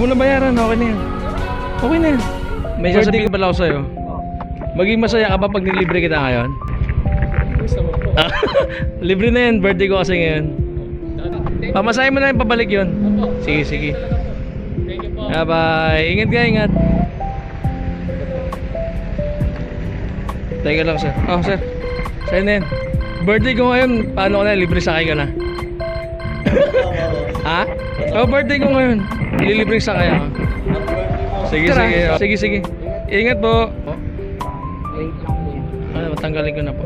mo na bayaran, okay na yan. Okay na yan. May sasabihin ko pala ako sa'yo. Maging masaya ka ba pag nilibre kita ngayon? Libre na yan, birthday ko kasi ngayon. Pamasahin mo na yung pabalik yun. Sige, sige. Bye bye. Ingat ka, ingat. Teka lang sir. Oh sir, sa'yo na yan. Birthday ko ngayon, paano ko na, libre sakay ka na? Ha? Oh, birthday ko ngayon, ililibre sakay ako. Sige, sige. Sige, sige. Ingat po. Ano, tanggalin ko na po.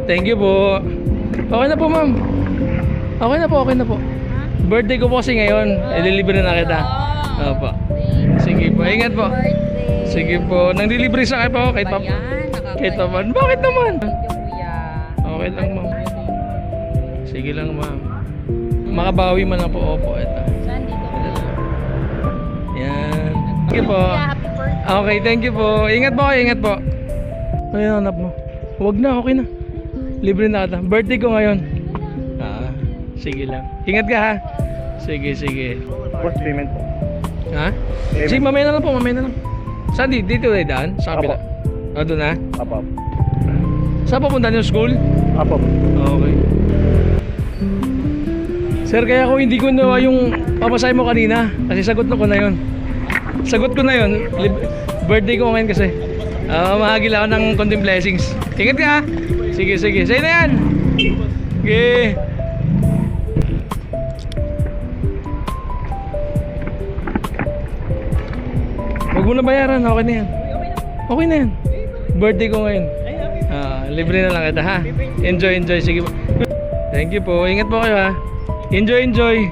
Thank you po. Okay na po ma'am. Okay na po, okay na po. Birthday ko po kasi ngayon, ililibre na kita. Opo. Sige po, ingat po. Sige po, nang delivery sa kayo po kahit pa. Kahit naman, bakit naman? Okay lang ma'am. Sige lang ma'am. Makabawi man na po, opo. Ito. Yan. Thank you po. Okay, thank you po. Ingat po kayo, ingat po. Ano yung hanap mo? Huwag na, okay na. Libre na kita. Birthday ko ngayon. Sige lang. Ingat ka ha. Sige, sige. First payment po. Ha? Sige, mamaya na lang po, mamaya na lang. Saan dito tayo daan? Sa kapila? O, doon na? Apo. Saan papunta niyo school? Apo. Okay. Sir, kaya ko hindi ko nawa yung pamasay mo kanina. Kasi sagot ko na yun. Sagot ko na yun. Birthday ko ngayon kasi. Mahagil ako ng konting blessings. Ingat ka ha? Sige, sige. Sa'yo na yan. Okay. Huwag mo na bayaran, okay na yan. Okay na yan. Birthday ko ngayon. Libre na lang kita ha. Enjoy, enjoy. Sige po. Thank you po. Ingat po kayo ha. Enjoy, enjoy.